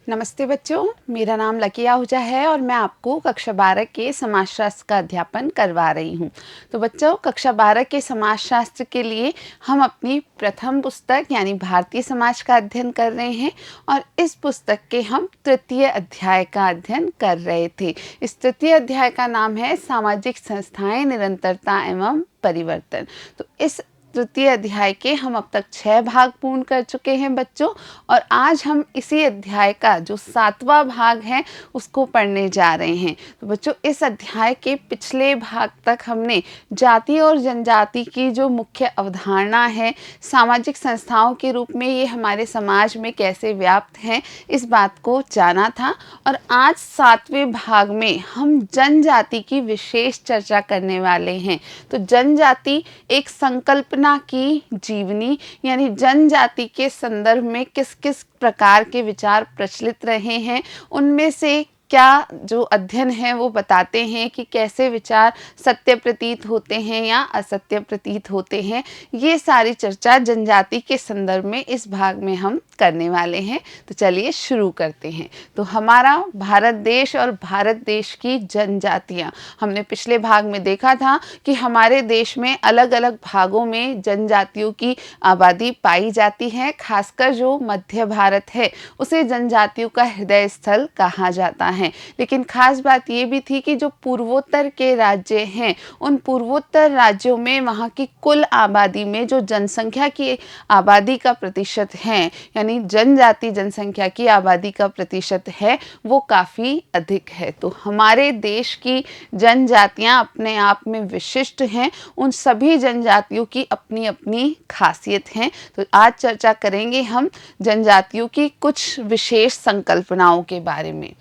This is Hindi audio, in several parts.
नमस्ते बच्चों, मेरा नाम लकी आहूजा है और मैं आपको कक्षा 12 के समाजशास्त्र का अध्यापन करवा रही हूँ। तो बच्चों, कक्षा 12 के समाजशास्त्र के लिए हम अपनी प्रथम पुस्तक यानी भारतीय समाज का अध्ययन कर रहे हैं और इस पुस्तक के हम तृतीय अध्याय का अध्ययन कर रहे थे। इस तृतीय अध्याय का नाम है सामाजिक संस्थाएं, निरंतरता एवं परिवर्तन। तो इस तृतीय अध्याय के हम अब तक 6 भाग पूर्ण कर चुके हैं बच्चों, और आज हम इसी अध्याय का जो 7वां भाग है उसको पढ़ने जा रहे हैं। तो बच्चों, इस अध्याय के पिछले भाग तक हमने जाति और जनजाति की जो मुख्य अवधारणा है, सामाजिक संस्थाओं के रूप में ये हमारे समाज में कैसे व्याप्त हैं, इस बात को जाना था। और आज 7वें भाग में हम जनजाति की विशेष चर्चा करने वाले हैं। तो जनजाति एक संकल्पना की जीवनी, यानी जनजाति के संदर्भ में किस किस प्रकार के विचार प्रचलित रहे हैं, उनमें से क्या जो अध्ययन है वो बताते हैं कि कैसे विचार सत्य प्रतीत होते हैं या असत्य प्रतीत होते हैं। ये सारी चर्चा जनजाति के संदर्भ में इस भाग में हम करने वाले हैं। तो चलिए शुरू करते हैं। तो हमारा भारत देश और भारत देश की जनजातियाँ, हमने पिछले भाग में देखा था कि हमारे देश में अलग अलग भागों में जनजातियों की आबादी पाई जाती है। खासकर जो मध्य भारत है उसे जनजातियों का हृदय स्थल कहा जाता है। लेकिन खास बात ये भी थी कि जो पूर्वोत्तर के राज्य हैं, उन पूर्वोत्तर राज्यों में वहाँ की कुल आबादी में जो जनसंख्या की आबादी का प्रतिशत है, यानी जनजाति जनसंख्या की आबादी का प्रतिशत है, वो काफ़ी अधिक है। तो हमारे देश की जनजातियाँ अपने आप में विशिष्ट हैं। उन सभी जनजातियों की अपनी अपनी खासियत हैं। तो आज चर्चा करेंगे हम जनजातियों की कुछ विशेष संकल्पनाओं के बारे में।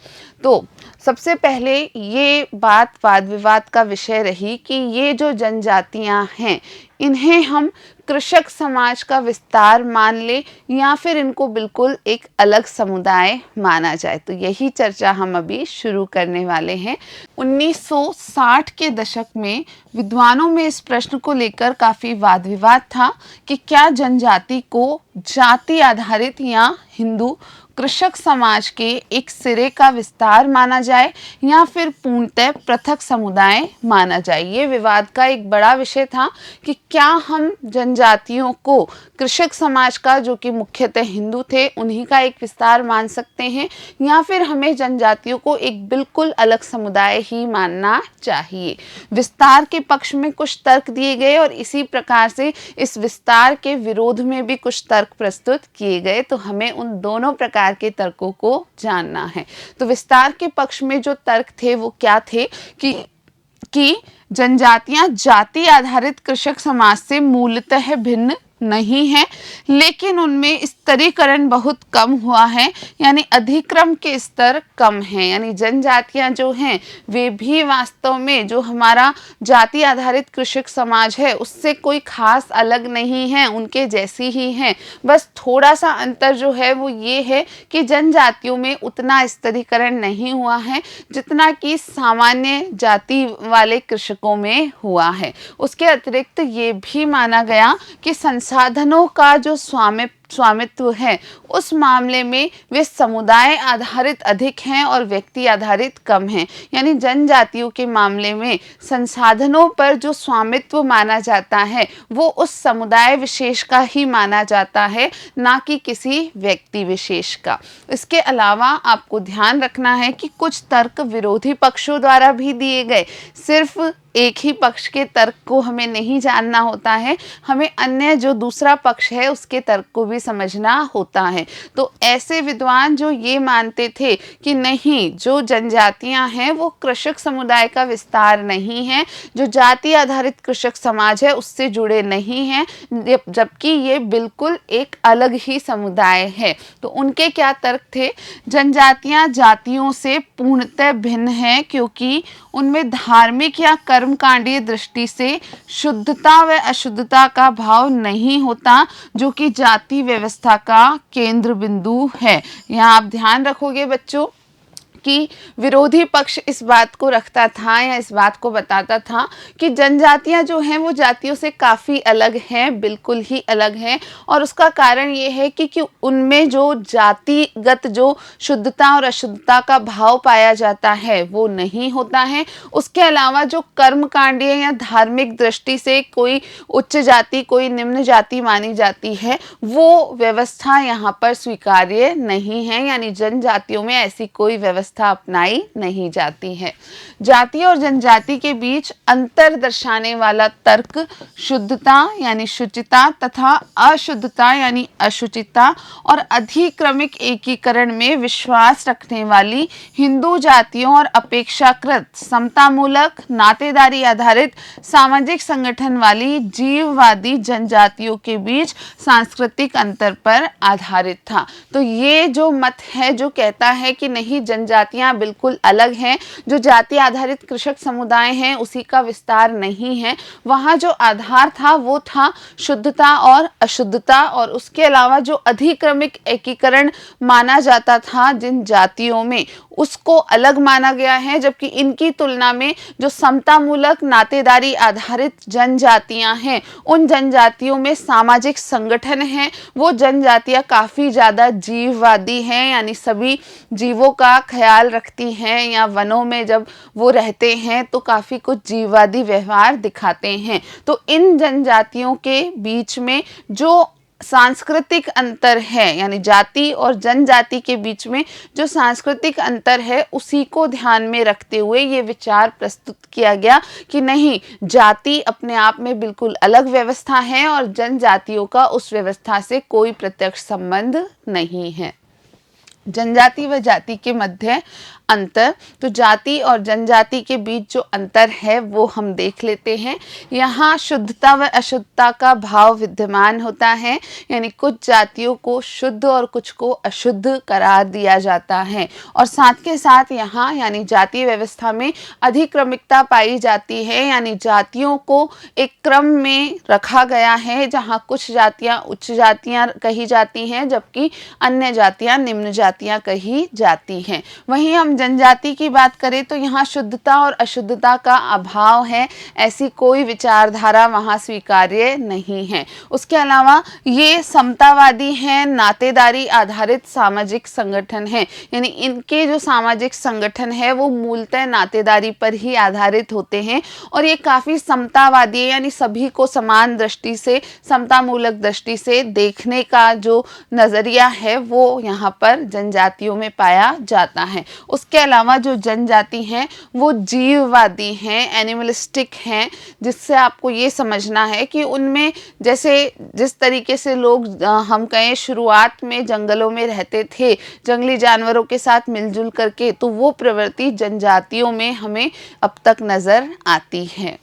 तो सबसे पहले ये बात वाद विवाद का विषय रही कि ये जो जनजातियां हैं, इन्हें हम कृषक समाज का विस्तार मान ले या फिर इनको बिल्कुल एक अलग समुदाय माना जाए। तो यही चर्चा हम अभी शुरू करने वाले हैं। 1960 के दशक में विद्वानों में इस प्रश्न को लेकर काफ़ी वाद विवाद था कि क्या जनजाति को जाति आधारित या हिंदू कृषक समाज के एक सिरे का विस्तार माना जाए या फिर पूर्णतः पृथक समुदाय माना जाए। ये विवाद का एक बड़ा विषय था कि क्या हम जनजातियों को कृषक समाज का, जो कि मुख्यतः हिंदू थे, उन्हीं का एक विस्तार मान सकते हैं या फिर हमें जनजातियों को एक बिल्कुल अलग समुदाय ही मानना चाहिए। विस्तार के पक्ष में कुछ तर्क दिए गए और इसी प्रकार से इस विस्तार के विरोध में भी कुछ तर्क प्रस्तुत किए गए। तो हमें उन दोनों प्रकार के तर्कों को जानना है। तो विस्तार के पक्ष में जो तर्क थे वो क्या थे कि जनजातियां जाति आधारित कृषक समाज से मूलतः भिन्न नहीं है, लेकिन उनमें स्तरीकरण बहुत कम हुआ है, यानी अधिक्रम के स्तर कम हैं। यानी जनजातियां जो हैं वे भी वास्तव में जो हमारा जाति आधारित कृषक समाज है उससे कोई खास अलग नहीं है, उनके जैसी ही हैं। बस थोड़ा सा अंतर जो है वो ये है कि जनजातियों में उतना स्तरीकरण नहीं हुआ है जितना कि सामान्य जाति वाले कृषकों में हुआ है। उसके अतिरिक्त ये भी माना गया कि संसाधनों का जो स्वामित्व है उस मामले में वे समुदाय आधारित अधिक हैं और व्यक्ति आधारित कम हैं। यानी जनजातियों के मामले में संसाधनों पर जो स्वामित्व माना जाता है वो उस समुदाय विशेष का ही माना जाता है, ना कि किसी व्यक्ति विशेष का। इसके अलावा आपको ध्यान रखना है कि कुछ तर्क विरोधी पक्षों द्वारा भी दिए गए। सिर्फ एक ही पक्ष के तर्क को हमें नहीं जानना होता है, हमें अन्य जो दूसरा पक्ष है उसके तर्क को भी समझना होता है। तो ऐसे विद्वान जो ये मानते थे कि नहीं, जो जनजातियां हैं वो कृषक समुदाय का विस्तार नहीं है, जो जाति आधारित कृषक समाज है उससे जुड़े नहीं हैं, जबकि ये बिल्कुल एक अलग ही समुदाय है। तो उनके क्या तर्क थे? जनजातियां जातियों से पूर्णतः भिन्न हैं क्योंकि उनमें धार्मिक या कर्मकांडीय दृष्टि से शुद्धता व अशुद्धता का भाव नहीं होता, जो कि जाति व्यवस्था का केंद्र बिंदु है। यहाँ आप ध्यान रखोगे बच्चों कि विरोधी पक्ष इस बात को रखता था या इस बात को बताता था कि जनजातियां जो हैं वो जातियों से काफ़ी अलग हैं, बिल्कुल ही अलग हैं। और उसका कारण ये है कि उनमें जो जातिगत जो शुद्धता और अशुद्धता का भाव पाया जाता है वो नहीं होता है। उसके अलावा जो कर्मकांडीय या धार्मिक दृष्टि से कोई उच्च जाति कोई निम्न जाति मानी जाती है वो व्यवस्था यहाँ पर स्वीकार्य नहीं है, यानी जनजातियों में ऐसी कोई व्यवस्था अपनाई नहीं जाती है। जाति और जनजाति के बीच अंतर दर्शाने वाला तर्क शुद्धता यानी शुचिता तथा अशुद्धता यानी अशुचिता और अधिक्रमिक एकीकरण में विश्वास रखने वाली हिंदू जातियों और अपेक्षाकृत समतामूलक नातेदारी आधारित सामाजिक संगठन वाली जीववादी जनजातियों के बीच सांस्कृतिक अंतर पर आधारित था। तो ये जो मत है जो कहता है कि नहीं जनजातियां बिल्कुल अलग हैं, जो जाति आधारित कृषक समुदाय हैं उसी का विस्तार नहीं है, वहाँ जो आधार था वो था शुद्धता और अशुद्धता। और उसके अलावा जो अधिक्रमिक एकीकरण माना जाता था जिन जातियों में उसको अलग माना गया है, जबकि इनकी तुलना में जो समतामूलक नातेदारी आधारित जनजातियां हैं उन जनजातियों में सामाजिक संगठन हैं, वो जनजातियां काफ़ी ज़्यादा जीववादी हैं, यानी सभी जीवों का ख्याल रखती हैं या वनों में जब वो रहते हैं तो काफ़ी कुछ जीववादी व्यवहार दिखाते हैं। तो इन जनजातियों के बीच में जो सांस्कृतिक अंतर है यानी जाति और जनजाति के बीच में जो सांस्कृतिक अंतर है उसी को ध्यान में रखते हुए ये विचार प्रस्तुत किया गया कि नहीं जाति अपने आप में बिल्कुल अलग व्यवस्था है और जनजातियों का उस व्यवस्था से कोई प्रत्यक्ष संबंध नहीं है। जनजाति व जाति के मध्य अंतर, तो जाति और जनजाति के बीच जो अंतर है वो हम देख लेते हैं। यहाँ शुद्धता व अशुद्धता का भाव विद्यमान होता है, यानी कुछ जातियों को शुद्ध और कुछ को अशुद्ध करार दिया जाता है। और साथ के साथ यहाँ यानी जातीय व्यवस्था में अधिक्रमिकता पाई जाती है, यानी जातियों को एक क्रम में रखा गया है जहाँ कुछ जातियाँ उच्च जातियाँ कही जाती हैं जबकि अन्य जातियाँ निम्न जातियाँ कही जाती हैं। वहीं हम जनजाति की बात करें तो यहाँ शुद्धता और अशुद्धता का अभाव है, ऐसी कोई विचारधारा वहाँ स्वीकार्य नहीं है। उसके अलावा ये समतावादी हैं, नातेदारी आधारित सामाजिक संगठन है, यानी इनके जो सामाजिक संगठन है वो मूलतः नातेदारी पर ही आधारित होते हैं और ये काफ़ी समतावादी है, यानी सभी को समान दृष्टि से समतामूलक दृष्टि से देखने का जो नज़रिया है वो यहाँ पर जनजातियों में पाया जाता है। उसके अलावा जो जनजाति हैं वो जीववादी हैं, एनिमलिस्टिक हैं, जिससे आपको ये समझना है कि उनमें जैसे जिस तरीके से लोग हम कहें शुरुआत में जंगलों में रहते थे जंगली जानवरों के साथ मिलजुल करके, तो वो प्रवृत्ति जनजातियों में हमें अब तक नज़र आती है।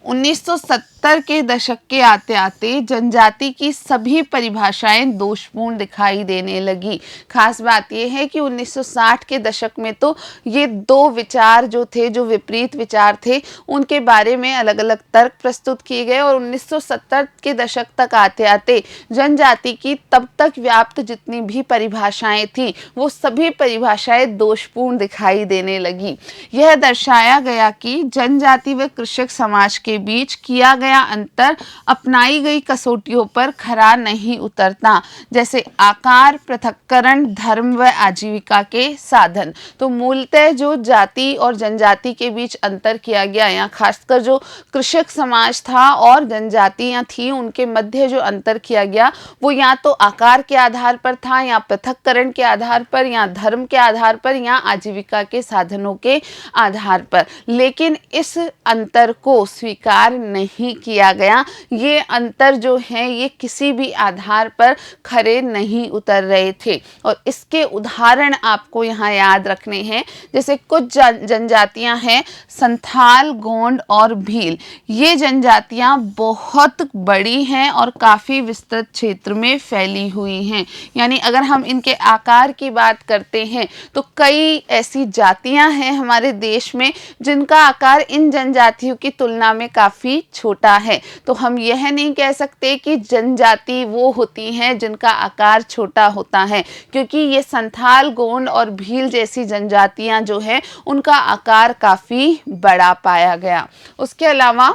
1970 के दशक के आते आते जनजाति की सभी परिभाषाएं दोषपूर्ण दिखाई देने लगी। खास बात यह है कि 1960 के दशक में तो ये दो विचार जो थे, जो विपरीत विचार थे, उनके बारे में अलग अलग तर्क प्रस्तुत किए गए और 1970 के दशक तक आते आते जनजाति की तब तक व्याप्त जितनी भी परिभाषाएं थी वो सभी परिभाषाएं दोषपूर्ण दिखाई देने लगी। यह दर्शाया गया कि जनजाति व कृषक समाज के बीच किया गया अंतर अपनाई गई कसौटियों पर खरा नहीं उतरता, जैसे आकार, पृथक्करण, धर्म व आजीविका के साधन। तो मूलतः जो जाति और जनजाति के बीच अंतर किया गया, या खासकर जो कृषक समाज था और जनजातियां थी उनके मध्य जो अंतर किया गया वो या तो आकार के आधार पर था, या पृथक्करण के आधार पर, या धर्म के आधार पर, या आजीविका के साधनों के आधार पर। लेकिन इस अंतर को स्वीकार नहीं किया गया। ये अंतर जो है ये किसी भी आधार पर खरे नहीं उतर रहे थे और इसके उदाहरण आपको यहाँ याद रखने हैं। जैसे कुछ जनजातियां हैं संथाल, गोंड और भील। ये जनजातियां बहुत बड़ी हैं और काफ़ी विस्तृत क्षेत्र में फैली हुई हैं। यानी अगर हम इनके आकार की बात करते हैं तो कई ऐसी जातियां हैं हमारे देश में जिनका आकार इन जनजातियों की तुलना में काफ़ी छोटा दिखता है। तो हम यह नहीं कह सकते कि जनजाति वो होती हैं जिनका आकार छोटा होता है, क्योंकि ये संथाल, गोंड और भील जैसी जनजातियां जो है उनका आकार काफ़ी बड़ा पाया गया। उसके अलावा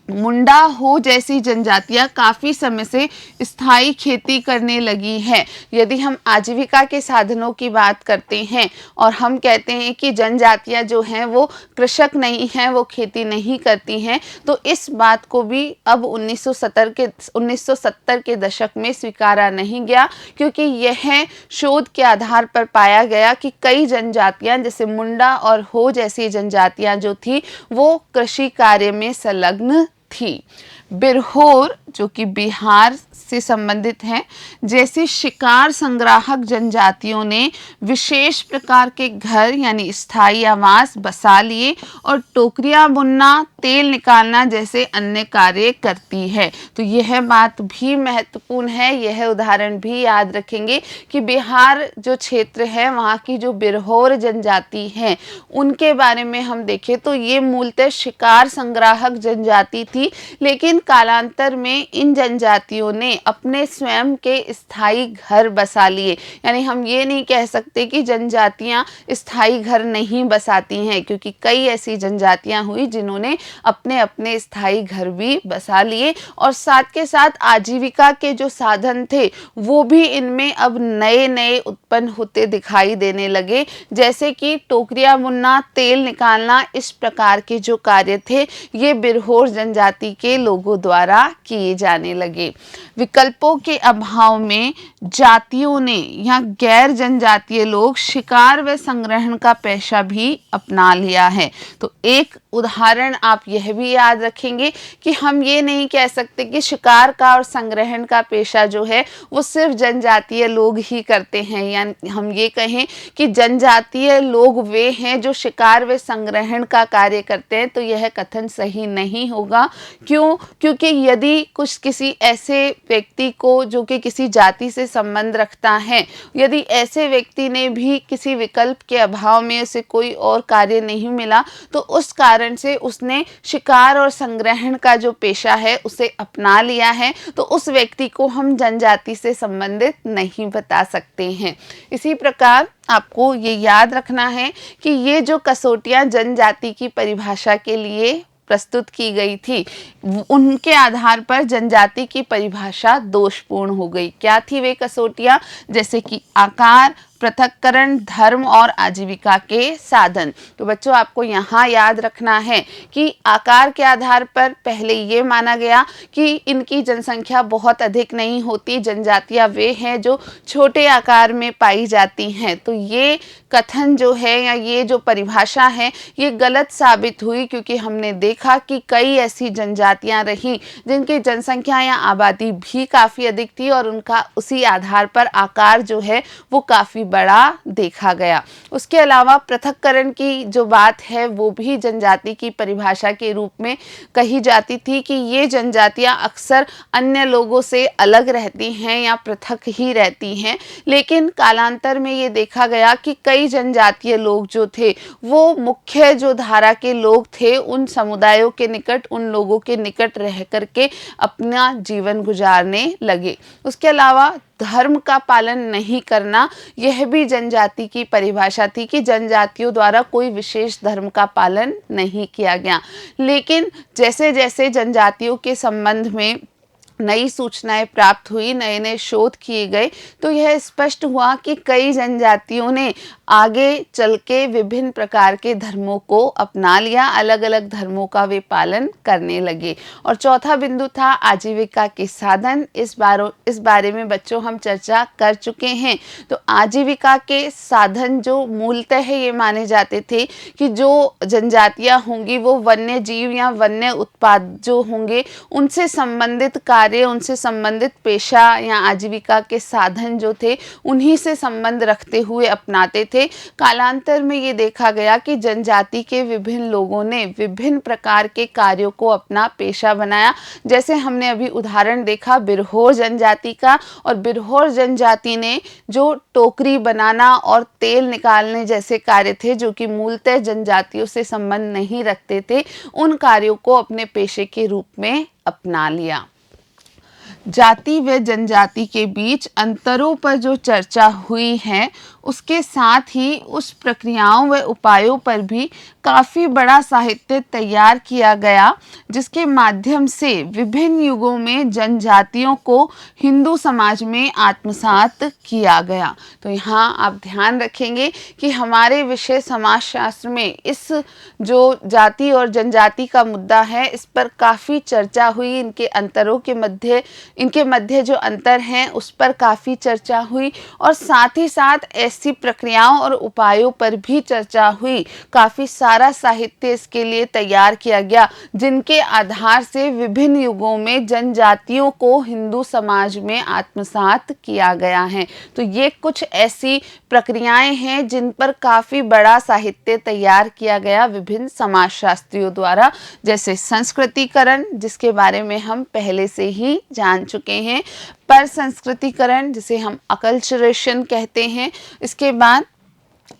मुंडा, हो जैसी जनजातियां काफ़ी समय से स्थायी खेती करने लगी है। यदि हम आजीविका के साधनों की बात करते हैं और हम कहते हैं कि जनजातियां जो हैं वो कृषक नहीं हैं, वो खेती नहीं करती हैं, तो इस बात को भी अब 1970 के दशक में स्वीकारा नहीं गया, क्योंकि यह शोध के आधार पर पाया गया कि कई जनजातियां जैसे मुंडा और हो जैसी जनजातियां जो थी वो कृषि कार्य में संलग्न थी। बिरहोर जो कि बिहार से संबंधित हैं, जैसी शिकार संग्राहक जनजातियों ने विशेष प्रकार के घर यानी स्थायी आवास बसा लिए और टोकरियां बुनना, तेल निकालना जैसे अन्य कार्य करती है। तो यह बात भी महत्वपूर्ण है, यह उदाहरण भी याद रखेंगे कि बिहार जो क्षेत्र है वहाँ की जो बिरहोर जनजाति है उनके बारे में हम देखें तो ये मूलतः शिकार संग्राहक जनजाति थी, लेकिन कालांतर में इन जनजातियों ने अपने स्वयं के स्थायी घर बसा लिए। यानी हम ये नहीं कह सकते कि जनजातियां स्थायी घर नहीं बसाती हैं, क्योंकि कई ऐसी जनजातियां हुई जिन्होंने अपने अपने स्थायी घर भी बसा लिए और साथ के साथ आजीविका के जो साधन थे वो भी इनमें अब नए नए उत्पन्न होते दिखाई देने लगे, जैसे कि टोकरियां बुनना, तेल निकालना, इस प्रकार के जो कार्य थे ये बिरहोर जनजाति के लोगों द्वारा किए जाने लगे। विकल्पों के अभाव में जातियों ने या गैर जनजातीय लोग शिकार व संग्रहण का पेशा भी अपना लिया है। तो एक उदाहरण आप यह भी याद रखेंगे कि हम ये नहीं कह सकते कि शिकार का और संग्रहण का पेशा जो है वो सिर्फ जनजातीय लोग ही करते हैं, या हम ये कहें कि जनजातीय लोग वे हैं जो शिकार व संग्रहण का कार्य करते हैं, तो यह कथन सही नहीं होगा। क्यों? क्योंकि यदि कुछ किसी ऐसे व्यक्ति को जो कि किसी जाति से संबंध रखता है, यदि ऐसे व्यक्ति ने भी किसी विकल्प के अभाव में उसे कोई और कार्य नहीं मिला तो उस कारण से उसने शिकार और संग्रहण का जो पेशा है उसे अपना लिया है, तो उस व्यक्ति को हम जनजाति से संबंधित नहीं बता सकते हैं। इसी प्रकार आपको ये याद रखना है कि ये जो कसौटियाँ जनजाति की परिभाषा के लिए प्रस्तुत की गई थी उनके आधार पर जनजाति की परिभाषा दोषपूर्ण हो गई। क्या थी वे कसौटियाँ? जैसे कि आकार, पृथक्करण, धर्म और आजीविका के साधन। तो बच्चों आपको यहाँ याद रखना है कि आकार के आधार पर पहले ये माना गया कि इनकी जनसंख्या बहुत अधिक नहीं होती, जनजातियाँ वे हैं जो छोटे आकार में पाई जाती हैं। तो ये कथन जो है या ये जो परिभाषा है ये गलत साबित हुई, क्योंकि हमने देखा कि कई ऐसी जनजातियाँ रहीं जिनकी जनसंख्या या आबादी भी काफ़ी अधिक थी और उनका उसी आधार पर आकार जो है वो काफ़ी बड़ा देखा गया। उसके अलावा पृथक्करण की जो बात है वो भी जनजाति की परिभाषा के रूप में कही जाती थी कि ये जनजातियां अक्सर अन्य लोगों से अलग रहती हैं या पृथक ही रहती हैं, लेकिन कालांतर में ये देखा गया कि कई जनजातीय लोग जो थे वो मुख्य जो धारा के लोग थे उन समुदायों के निकट, उन लोगों के निकट रह करके अपना जीवन गुजारने लगे। उसके अलावा धर्म का पालन नहीं करना, यह भी जनजाति की परिभाषा थी कि जनजातियों द्वारा कोई विशेष धर्म का पालन नहीं किया गया। लेकिन जैसे जैसे जनजातियों के संबंध में नई सूचनाएं प्राप्त हुई, नए नए शोध किए गए, तो यह स्पष्ट हुआ कि कई जनजातियों ने आगे चल के विभिन्न प्रकार के धर्मों को अपना लिया, अलग अलग धर्मों का वे पालन करने लगे। और चौथा बिंदु था आजीविका के साधन। इस बारे में बच्चों हम चर्चा कर चुके हैं। तो आजीविका के साधन जो मूलतः है ये माने जाते थे कि जो जनजातियाँ होंगी वो वन्य जीव या वन्य उत्पाद जो होंगे उनसे संबंधित कार्य कार्य, उनसे संबंधित पेशा या आजीविका के साधन जो थे उन्हीं से संबंध रखते हुए अपनाते थे। कालांतर में ये देखा गया कि जनजाति के विभिन्न लोगों ने विभिन्न प्रकार के कार्यों को अपना पेशा बनाया। जैसे हमने अभी उदाहरण देखा बिरहोर जनजाति का, और बिरहोर जनजाति ने जो टोकरी बनाना और तेल निकालने जैसे कार्य थे जो कि मूलतः जनजातियों से संबंध नहीं रखते थे, उन कार्यों को अपने पेशे के रूप में अपना लिया। जाति व जनजाति के बीच अंतरों पर जो चर्चा हुई है उसके साथ ही उस प्रक्रियाओं व उपायों पर भी काफ़ी बड़ा साहित्य तैयार किया गया, जिसके माध्यम से विभिन्न युगों में जनजातियों को हिंदू समाज में आत्मसात किया गया। तो यहाँ आप ध्यान रखेंगे कि हमारे विषय समाजशास्त्र में इस जो जाति और जनजाति का मुद्दा है इस पर काफ़ी चर्चा हुई। इनके मध्य जो अंतर हैं उस पर काफ़ी चर्चा हुई, और साथ ही साथ ऐसी प्रक्रियाओं और उपायों पर भी चर्चा हुई। काफ़ी सारा साहित्य इसके लिए तैयार किया गया, जिनके आधार से विभिन्न युगों में जनजातियों को हिंदू समाज में आत्मसात किया गया है। तो ये कुछ ऐसी प्रक्रियाएं हैं जिन पर काफ़ी बड़ा साहित्य तैयार किया गया विभिन्न समाजशास्त्रियों द्वारा, जैसे संस्कृतिकरण, जिसके बारे में हम पहले से ही जान चुके हैं, पर संस्कृतिकरण जिसे हम अकल्चरेशन कहते हैं। इसके बाद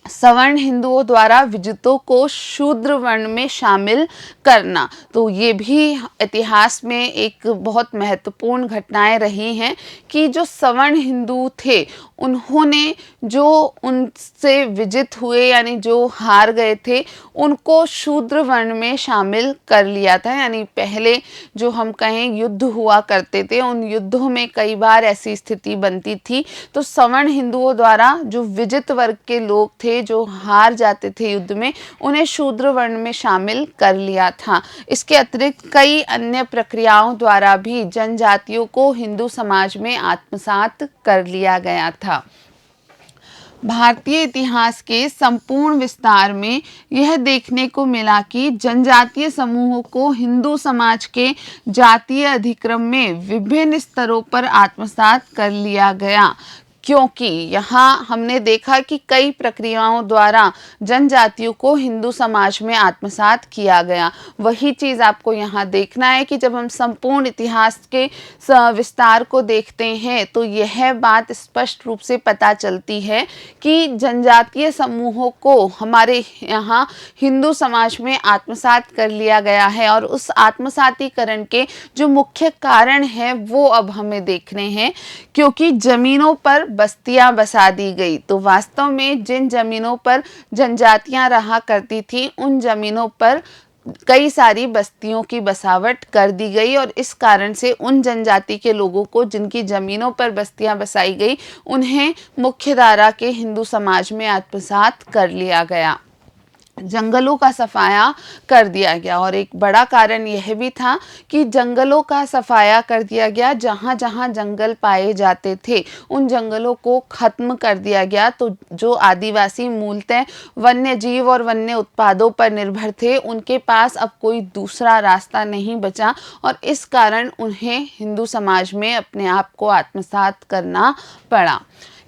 सवर्ण हिंदुओं द्वारा विजितों को शूद्र वर्ण में शामिल करना, तो ये भी इतिहास में एक बहुत महत्वपूर्ण घटनाएं रही हैं कि जो सवर्ण हिंदू थे उन्होंने जो उनसे विजित हुए यानी जो हार गए थे उनको शूद्र वर्ण में शामिल कर लिया था। यानी पहले जो हम कहें युद्ध हुआ करते थे, उन युद्धों में कई बार ऐसी स्थिति बनती थी, तो सवर्ण हिंदुओं द्वारा जो विजित वर्ग के लोग थे जो हार जाते थे युद्ध में, उन्हें शूद्र वर्ण में शामिल कर लिया था। इसके अतिरिक्त कई अन्य प्रक्रियाओं द्वारा भी जनजातियों को हिंदू समाज में आत्मसात कर लिया गया था। भारतीय इतिहास के संपूर्ण विस्तार में यह देखने को मिला कि जनजातीय समूहों को हिंदू समाज के जातीय अधिक्रम में विभिन्न स्तरों पर आत्मसात कर लिया गया, क्योंकि यहाँ हमने देखा कि कई प्रक्रियाओं द्वारा जनजातियों को हिंदू समाज में आत्मसात किया गया। वही चीज़ आपको यहाँ देखना है कि जब हम संपूर्ण इतिहास के विस्तार को देखते हैं तो यह बात स्पष्ट रूप से पता चलती है कि जनजातीय समूहों को हमारे यहाँ हिंदू समाज में आत्मसात कर लिया गया है, और उस आत्मसातीकरण के जो मुख्य कारण हैं वो अब हमें देखने हैं। क्योंकि ज़मीनों पर बस्तियां बसा दी गई, तो वास्तव में जिन जमीनों पर जनजातियां रहा करती थी उन जमीनों पर कई सारी बस्तियों की बसावट कर दी गई, और इस कारण से उन जनजाति के लोगों को जिनकी ज़मीनों पर बस्तियां बसाई गई उन्हें मुख्यधारा के हिंदू समाज में आत्मसात कर लिया गया। जंगलों का सफाया कर दिया गया, और एक बड़ा कारण यह भी था कि जंगलों का सफाया कर दिया गया। जहाँ जहाँ जंगल पाए जाते थे उन जंगलों को ख़त्म कर दिया गया। तो जो आदिवासी मूलतः वन्य जीव और वन्य उत्पादों पर निर्भर थे उनके पास अब कोई दूसरा रास्ता नहीं बचा, और इस कारण उन्हें हिंदू समाज में अपने आप को आत्मसात करना पड़ा।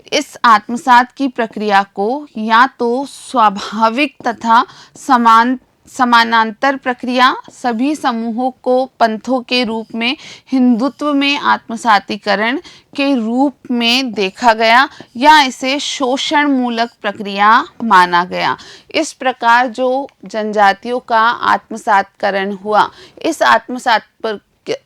इस आत्मसात की प्रक्रिया को या तो स्वाभाविक तथा समानांतर प्रक्रिया, सभी समूहों को पंथों के रूप में हिंदुत्व में आत्मसातीकरण के रूप में देखा गया, या इसे शोषण मूलक प्रक्रिया माना गया। इस प्रकार जो जनजातियों का आत्मसातीकरण हुआ,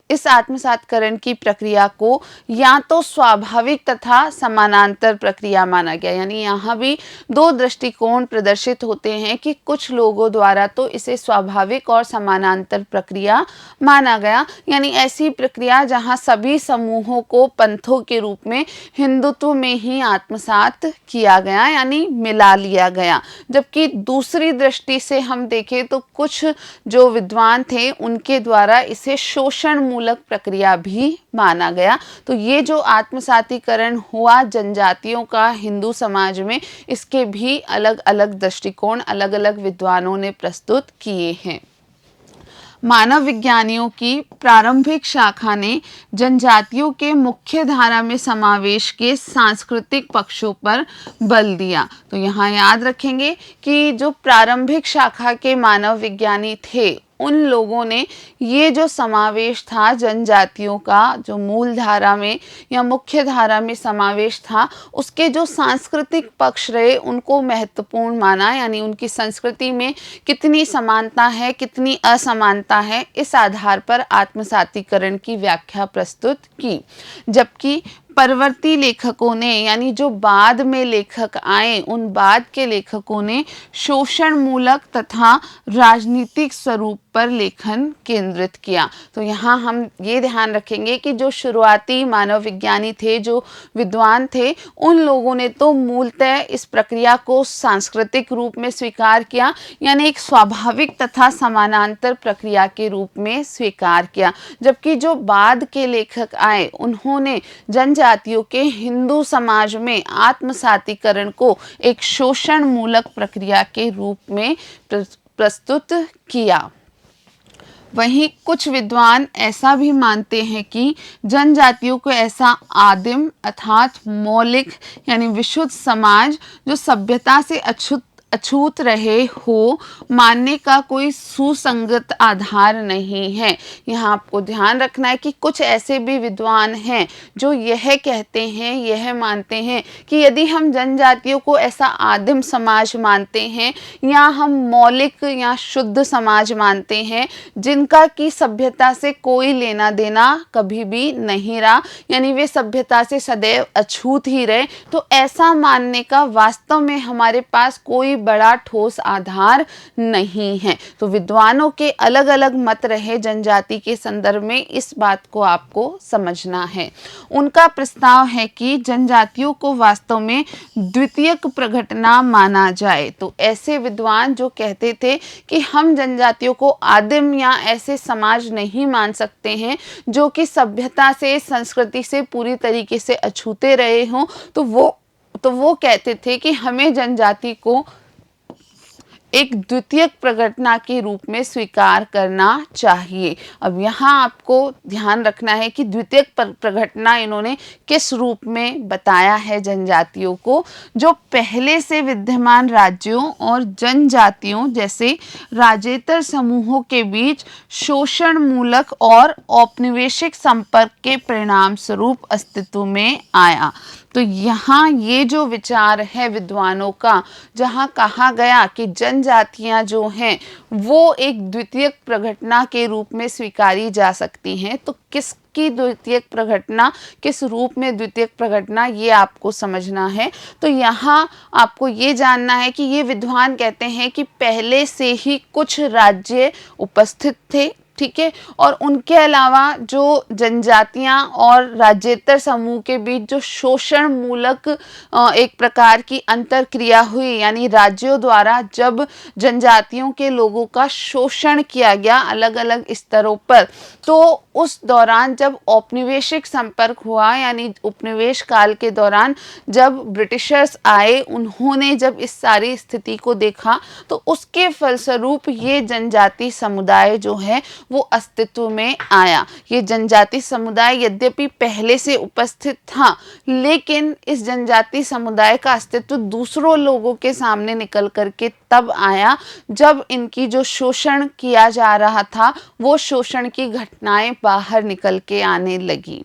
इस आत्मसातीकरण की प्रक्रिया को या तो स्वाभाविक तथा समानांतर प्रक्रिया माना गया। यानी यहाँ भी दो दृष्टिकोण प्रदर्शित होते हैं कि कुछ लोगों द्वारा तो इसे स्वाभाविक और समानांतर प्रक्रिया माना गया, यानी ऐसी प्रक्रिया जहाँ सभी समूहों को पंथों के रूप में हिंदुत्व में ही आत्मसात किया गया, यानी मिला लिया गया। जबकि दूसरी दृष्टि से हम देखें तो कुछ जो विद्वान थे उनके द्वारा इसे शोषण मूलक प्रक्रिया भी माना गया। तो ये जो आत्मसातीकरण हुआ जनजातियों का हिंदू समाज में, इसके भी अलग अलग दृष्टिकोण अलग अलग विद्वानों ने प्रस्तुत किए हैं। मानव विज्ञानियों की प्रारंभिक शाखा ने जनजातियों के मुख्य धारा में समावेश के सांस्कृतिक पक्षों पर बल दिया। तो यहाँ याद रखेंगे कि जो प्रारंभिक शाखा के मानव विज्ञानी थे, उन लोगों ने ये जो समावेश था जनजातियों का, जो मूल धारा में या मुख्य धारा में समावेश था, उसके जो सांस्कृतिक पक्ष रहे उनको महत्वपूर्ण माना। यानी उनकी संस्कृति में कितनी समानता है, कितनी असमानता है, इस आधार पर आत्मसातीकरण की व्याख्या प्रस्तुत की। जबकि परवर्ती लेखकों ने, यानी जो बाद में लेखक आए, उन बाद के लेखकों ने शोषण मूलक तथा राजनीतिक स्वरूप पर लेखन केंद्रित किया। तो यहाँ हम ये ध्यान रखेंगे कि जो शुरुआती मानव विज्ञानी थे, जो विद्वान थे, उन लोगों ने तो मूलतः इस प्रक्रिया को सांस्कृतिक रूप में स्वीकार किया, यानी एक स्वाभाविक तथा समानांतर प्रक्रिया के रूप में स्वीकार किया। जबकि जो बाद के लेखक आए, उन्होंने जनजातियों के हिंदू समाज में आत्मसातीकरण को एक शोषण मूलक प्रक्रिया के रूप में प्रस्तुत किया। वहीं कुछ विद्वान ऐसा भी मानते हैं कि जनजातियों को ऐसा आदिम अर्थात मौलिक यानी विशुद्ध समाज जो सभ्यता से अछूत रहे हो मानने का कोई सुसंगत आधार नहीं है। यहाँ आपको ध्यान रखना है कि कुछ ऐसे भी विद्वान हैं जो यह कहते हैं, यह मानते हैं कि यदि हम जनजातियों को ऐसा आदिम समाज मानते हैं या हम मौलिक या शुद्ध समाज मानते हैं जिनका की सभ्यता से कोई लेना देना कभी भी नहीं रहा, यानी वे सभ्यता से सदैव अछूत ही रहे, तो ऐसा मानने का वास्तव में हमारे पास कोई बड़ा ठोस आधार नहीं है। तो विद्वानों के अलग अलग मत रहे जनजाति के संदर्भ में, इस बात को आपको समझना है। उनका प्रस्ताव है कि जनजातियों को वास्तव में द्वितीयक प्रघटना माना जाए। तो ऐसे विद्वान जो कहते थे कि हम जनजातियों को आदिम या ऐसे समाज नहीं मान सकते हैं जो कि सभ्यता से, संस्कृति से पूरी तरीके से अछूते रहे हों, तो वो कहते थे कि हमें जनजाति को एक द्वितीयक प्रघटना के रूप में स्वीकार करना चाहिए। अब यहाँ आपको ध्यान रखना है कि द्वितीयक प्रघटना इन्होंने किस रूप में बताया है जनजातियों को, जो पहले से विद्यमान राज्यों और जनजातियों जैसे राज्येतर समूहों के बीच शोषण मूलक और औपनिवेशिक संपर्क के परिणाम स्वरूप अस्तित्व में आया। तो यहाँ ये जो विचार है विद्वानों का, जहाँ कहा गया कि जनजातियाँ जो हैं वो एक द्वितीयक प्रघटना के रूप में स्वीकारी जा सकती हैं, तो किसकी द्वितीयक प्रघटना, किस रूप में द्वितीयक प्रघटना, ये आपको समझना है। तो यहाँ आपको ये जानना है कि ये विद्वान कहते हैं कि पहले से ही कुछ राज्य उपस्थित थे, ठीक है, और उनके अलावा जो जनजातियां और राज्येतर समूह के बीच जो शोषण मूलक एक प्रकार की अंतरक्रिया हुई, यानी राज्यों द्वारा जब जनजातियों के लोगों का शोषण किया गया अलग अलग स्तरों पर, तो उस दौरान जब औपनिवेशिक संपर्क हुआ, यानी उपनिवेश काल के दौरान जब ब्रिटिशर्स आए, उन्होंने जब इस सारी स्थिति को देखा, तो उसके फलस्वरूप ये जनजाति समुदाय जो है वो अस्तित्व में आया। ये जनजाति समुदाय यद्यपि पहले से उपस्थित था, लेकिन इस जनजाति समुदाय का अस्तित्व दूसरों लोगों के सामने निकल करके तब आया जब इनकी जो शोषण किया जा रहा था वो शोषण की घटनाएं बाहर निकल के आने लगी।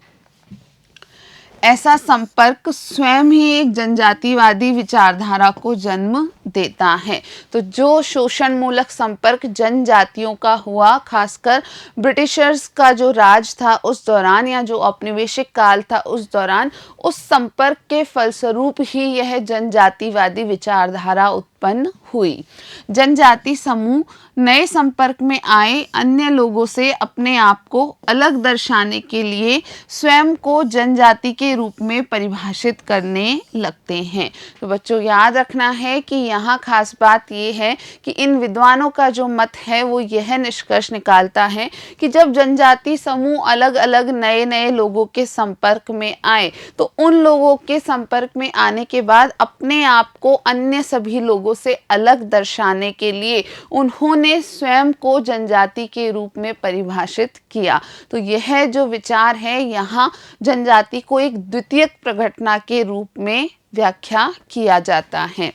ऐसा संपर्क स्वयं ही एक जनजातिवादी विचारधारा को जन्म देता है। तो जो शोषण मूलक संपर्क जनजातियों का हुआ, खासकर ब्रिटिशर्स का जो राज था उस दौरान, या जो औपनिवेशिक काल था उस दौरान, उस संपर्क के फलस्वरूप ही यह जनजातिवादी विचारधारा उत्पन्न हुई। जनजाति समूह नए संपर्क में आए अन्य लोगों से अपने आप को अलग दर्शाने के लिए स्वयं को जनजाति के रूप में परिभाषित करने लगते हैं। तो बच्चों याद रखना है कि यहाँ खास बात ये है कि इन विद्वानों का जो मत है वो यह निष्कर्ष निकालता है कि जब जनजाति समूह अलग अलग नए नए लोगों के संपर्क में आए, तो उन लोगों के संपर्क में आने के बाद अपने आप को अन्य सभी लोगों लोगों से अलग दर्शाने के लिए उन्होंने स्वयं को जनजाति के रूप में परिभाषित किया। तो यह जो विचार है, यहाँ जनजाति को एक द्वितीयक प्रघटना के रूप में व्याख्या किया जाता है।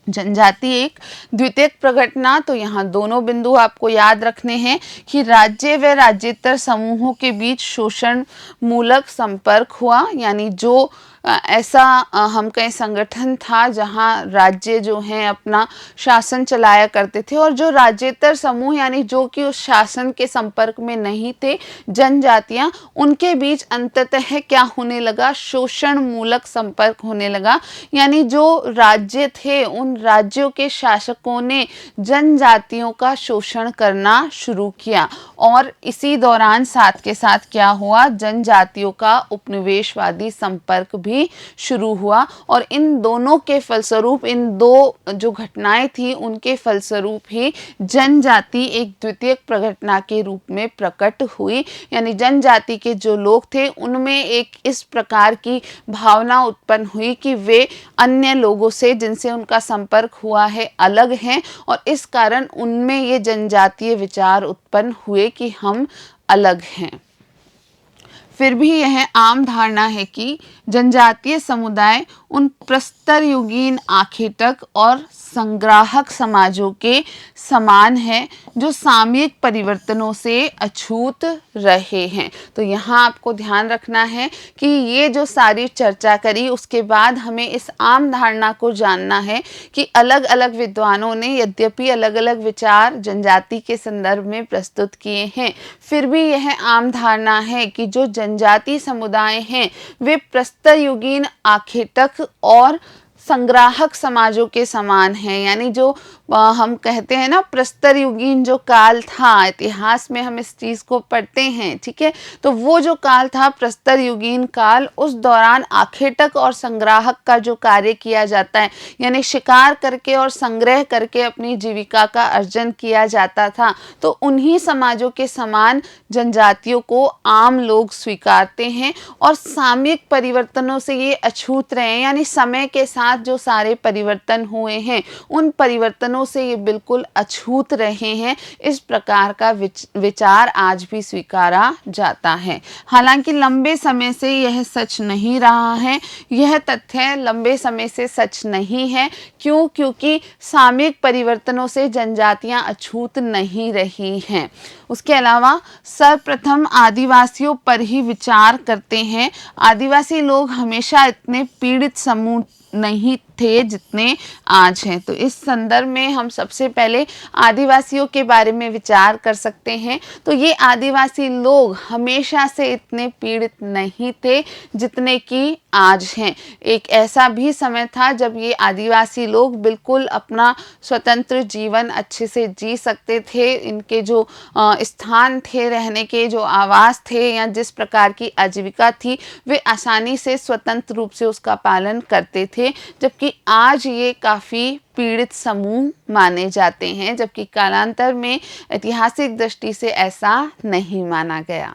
जनजाति एक द्वितीयक प्रघटना, तो यहाँ दोनों बिंदु आपको याद रखने हैं कि राज्य व राज्येतर समूहों के बीच शोषण मूलक संपर्क हुआ, यानी जो ऐसा हम कहें संगठन था जहाँ राज्य जो हैं अपना शासन चलाया करते थे, और जो राज्येतर समूह यानी जो कि उस शासन के संपर्क में नहीं थे, जनजातियाँ, उनके बीच अंततः क्या होने लगा, शोषण मूलक संपर्क होने लगा। यानी जो राज्य थे उन राज्यों के शासकों ने जनजातियों का शोषण करना शुरू किया, और इसी दौरान साथ के साथ क्या हुआ, जनजातियों का उपनिवेशवादी संपर्क भी शुरू हुआ। और इन दोनों के फलस्वरूप, इन दो जो घटनाएं थी उनके फलस्वरूप ही जनजाति एक द्वितीयक प्रघटना के रूप में प्रकट हुई। यानी जनजाति के जो लोग थे उनमें एक इस प्रकार की भावना उत्पन्न हुई कि वे अन्य लोगों से जिनसे उनका संपर्क हुआ है अलग हैं, और इस कारण उनमें ये जनजातीय विचार उत्पन्न हुए कि हम अलग हैं। फिर भी यह आम धारणा है कि जनजातीय समुदाय उन प्रस्तरयुगीन आखेटक और संग्राहक समाजों के समान है जो सामयिक परिवर्तनों से अछूत रहे हैं। तो यहाँ आपको ध्यान रखना है कि ये जो सारी चर्चा करी उसके बाद हमें इस आम धारणा को जानना है कि अलग अलग विद्वानों ने यद्यपि अलग अलग विचार जनजाति के संदर्भ में प्रस्तुत किए हैं, फिर भी यह आम धारणा है कि जो जनजाति समुदाय हैं वे प्रस्तरयुगीन आखेटक और संग्राहक समाजों के समान हैं। यानी जो हम कहते हैं ना प्रस्तर युगीन जो काल था, इतिहास में हम इस चीज़ को पढ़ते हैं, ठीक है, तो वो जो काल था प्रस्तर युगीन काल, उस दौरान आखेटक और संग्राहक का जो कार्य किया जाता है, यानी शिकार करके और संग्रह करके अपनी जीविका का अर्जन किया जाता था, तो उन्हीं समाजों के समान जनजातियों को आम लोग स्वीकारते हैं और सामयिक परिवर्तनों से ये अछूत रहे हैं। यानी समय के साथ जो सारे परिवर्तन हुए हैं उन परिवर्तनों से ये बिल्कुल अछूत रहे हैं। इस प्रकार का विचार आज भी स्वीकारा जाता है। हालांकि लंबे समय से यह सच नहीं रहा है, यह तथ्य लंबे समय से सच नहीं है। क्यों? क्योंकि सामयिक परिवर्तनों से जनजातियां अछूत नहीं रही हैं। उसके अलावा सर्वप्रथम आदिवासियों पर ही विचार करते हैं। आदिवासी लोग हमेशा इतने पीड़ित समूह नहीं थे जितने आज हैं। तो इस संदर्भ में हम सबसे पहले आदिवासियों के बारे में विचार कर सकते हैं। तो ये आदिवासी लोग हमेशा से इतने पीड़ित नहीं थे जितने कि आज हैं। एक ऐसा भी समय था जब ये आदिवासी लोग बिल्कुल अपना स्वतंत्र जीवन अच्छे से जी सकते थे। इनके जो स्थान थे, रहने के जो आवास थे या जिस प्रकार की आजीविका थी, वे आसानी से स्वतंत्र रूप से उसका पालन करते थे, जबकि आज ये काफ़ी पीड़ित समूह माने जाते हैं, जबकि कालांतर में ऐतिहासिक दृष्टि से ऐसा नहीं माना गया।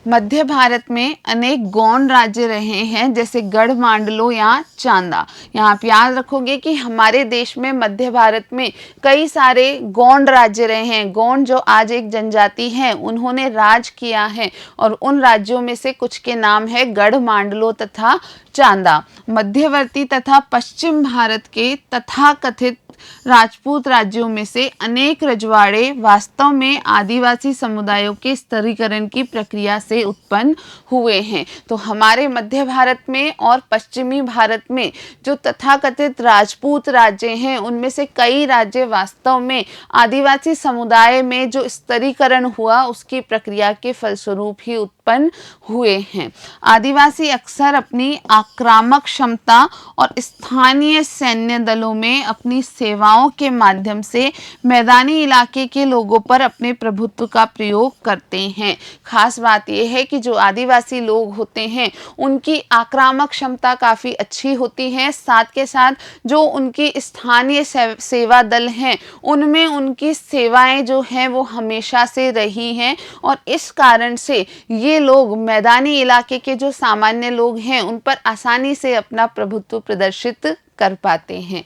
मध्य भारत में अनेक गौंड राज्य रहे हैं, जैसे गढ़मांडलो या चांदा। यहाँ आप याद रखोगे कि हमारे देश में मध्य भारत में कई सारे गौंड राज्य रहे हैं। गौंड जो आज एक जनजाति है, उन्होंने राज किया है और उन राज्यों में से कुछ के नाम है गढ़मांडलो तथा चांदा। मध्यवर्ती तथा पश्चिम भारत के तथाकथित राजपूत राज्यों में से अनेक रजवाड़े वास्तव में आदिवासी समुदायों के स्तरीकरण की प्रक्रिया से उत्पन्न हुए हैं। तो हमारे मध्य भारत में और पश्चिमी भारत में जो तथाकथित राजपूत राज्य हैं, उनमें से कई राज्य वास्तव में आदिवासी समुदाय में जो स्तरीकरण हुआ उसकी प्रक्रिया के फलस्वरूप ही उत्पन्न हुए हैं। आदिवासी अक्सर अपनी आक्रामक क्षमता और स्थानीय सैन्य दलों में अपनी सेवाओं के माध्यम से मैदानी इलाके के लोगों पर अपने प्रभुत्व का प्रयोग करते हैं। खास बात यह ये है कि जो आदिवासी लोग होते हैं उनकी आक्रामक क्षमता काफ़ी अच्छी होती है। साथ के साथ जो उनकी स्थानीय सेवा दल हैं उनमें उनकी सेवाएं जो हैं वो हमेशा से रही हैं और इस कारण से ये लोग मैदानी इलाके के जो सामान्य लोग हैं उन पर आसानी से अपना प्रभुत्व प्रदर्शित कर पाते हैं।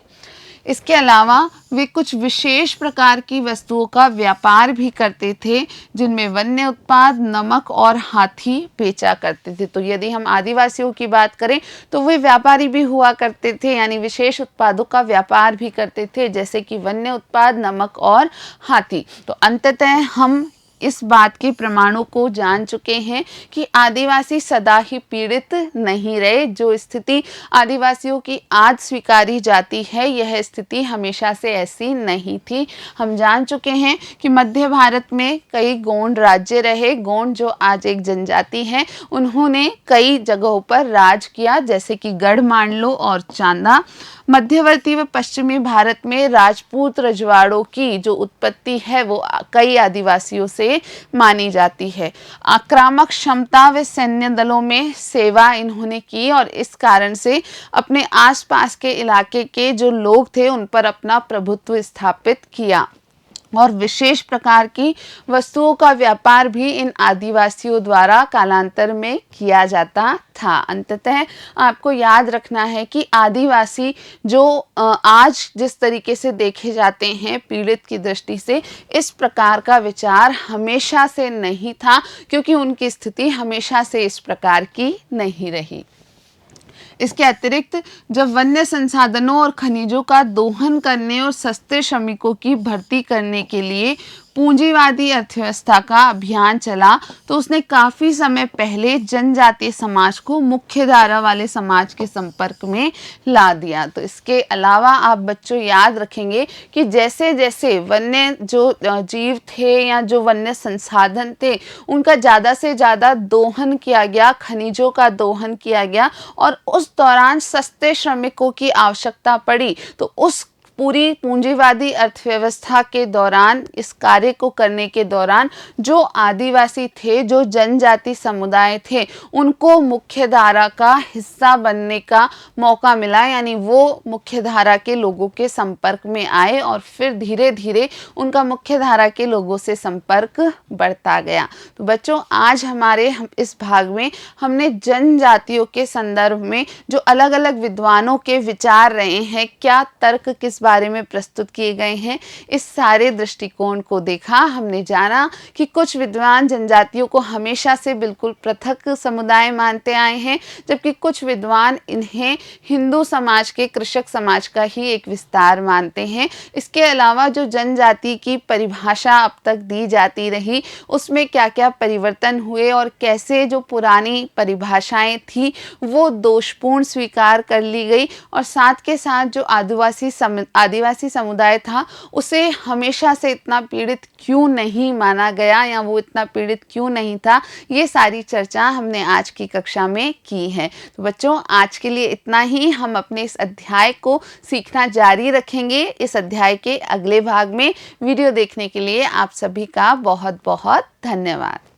इसके अलावा वे कुछ विशेष प्रकार की वस्तुओं का व्यापार भी करते थे जिनमें वन्य उत्पाद, नमक और हाथी बेचा करते थे। तो यदि हम आदिवासियों की बात करें तो वे व्यापारी भी हुआ करते थे, यानी विशेष उत्पादों का व्यापार भी करते थे जैसे कि वन्य उत्पाद, नमक और हाथी। तो अंततः हम इस बात के प्रमाणों को जान चुके हैं कि आदिवासी सदा ही पीड़ित नहीं रहे। जो स्थिति आदिवासियों की आज स्वीकारी जाती है यह स्थिति हमेशा से ऐसी नहीं थी। हम जान चुके हैं कि मध्य भारत में कई गोंड राज्य रहे। गोंड जो आज एक जनजाति है उन्होंने कई जगहों पर राज किया जैसे कि गढ़मांडलो और चांदा। मध्यवर्ती व पश्चिमी भारत में राजपूत रजवाड़ों की जो उत्पत्ति है वो कई आदिवासियों से मानी जाती है। आक्रामक क्षमता व सैन्य दलों में सेवा इन्होंने की और इस कारण से अपने आसपास के इलाके के जो लोग थे उन पर अपना प्रभुत्व स्थापित किया और विशेष प्रकार की वस्तुओं का व्यापार भी इन आदिवासियों द्वारा कालांतर में किया जाता था। अंततः आपको याद रखना है कि आदिवासी जो आज जिस तरीके से देखे जाते हैं पीड़ित की दृष्टि से, इस प्रकार का विचार हमेशा से नहीं था क्योंकि उनकी स्थिति हमेशा से इस प्रकार की नहीं रही। इसके अतिरिक्त जब वन्य संसाधनों और खनिजों का दोहन करने और सस्ते श्रमिकों की भर्ती करने के लिए पूंजीवादी अर्थव्यवस्था का अभियान चला तो उसने काफ़ी समय पहले जनजातीय समाज को मुख्यधारा वाले समाज के संपर्क में ला दिया। तो इसके अलावा आप बच्चों याद रखेंगे कि जैसे जैसे वन्य जो जीव थे या जो वन्य संसाधन थे उनका ज़्यादा से ज़्यादा दोहन किया गया, खनिजों का दोहन किया गया और उस दौरान सस्ते श्रमिकों की आवश्यकता पड़ी, तो उस पूरी पूंजीवादी अर्थव्यवस्था के दौरान इस कार्य को करने के दौरान जो आदिवासी थे, जो जनजाति समुदाय थे, उनको मुख्यधारा का हिस्सा बनने का मौका मिला, यानी वो मुख्यधारा के लोगों के संपर्क में आए और फिर धीरे धीरे उनका मुख्यधारा के लोगों से संपर्क बढ़ता गया। तो बच्चों आज हमारे इस भाग में हमने जनजातियों के संदर्भ में जो अलग अलग विद्वानों के विचार रहे हैं, क्या तर्क किस बारे में प्रस्तुत किए गए हैं, इस सारे दृष्टिकोण को देखा। हमने जाना कि कुछ विद्वान जनजातियों को हमेशा से बिल्कुल पृथक समुदाय मानते आए हैं जबकि कुछ विद्वान इन्हें हिंदू समाज के कृषक समाज का ही एक विस्तार मानते हैं। इसके अलावा जो जनजाति की परिभाषा अब तक दी जाती रही उसमें क्या क्या परिवर्तन हुए और कैसे जो पुरानी परिभाषाएं थी वो दोषपूर्ण स्वीकार कर ली गई और साथ के साथ जो आदिवासी समुदाय था उसे हमेशा से इतना पीड़ित क्यों नहीं माना गया या वो इतना पीड़ित क्यों नहीं था, ये सारी चर्चा हमने आज की कक्षा में की है। तो बच्चों आज के लिए इतना ही। हम अपने इस अध्याय को सीखना जारी रखेंगे। इस अध्याय के अगले भाग में वीडियो देखने के लिए आप सभी का बहुत बहुत धन्यवाद।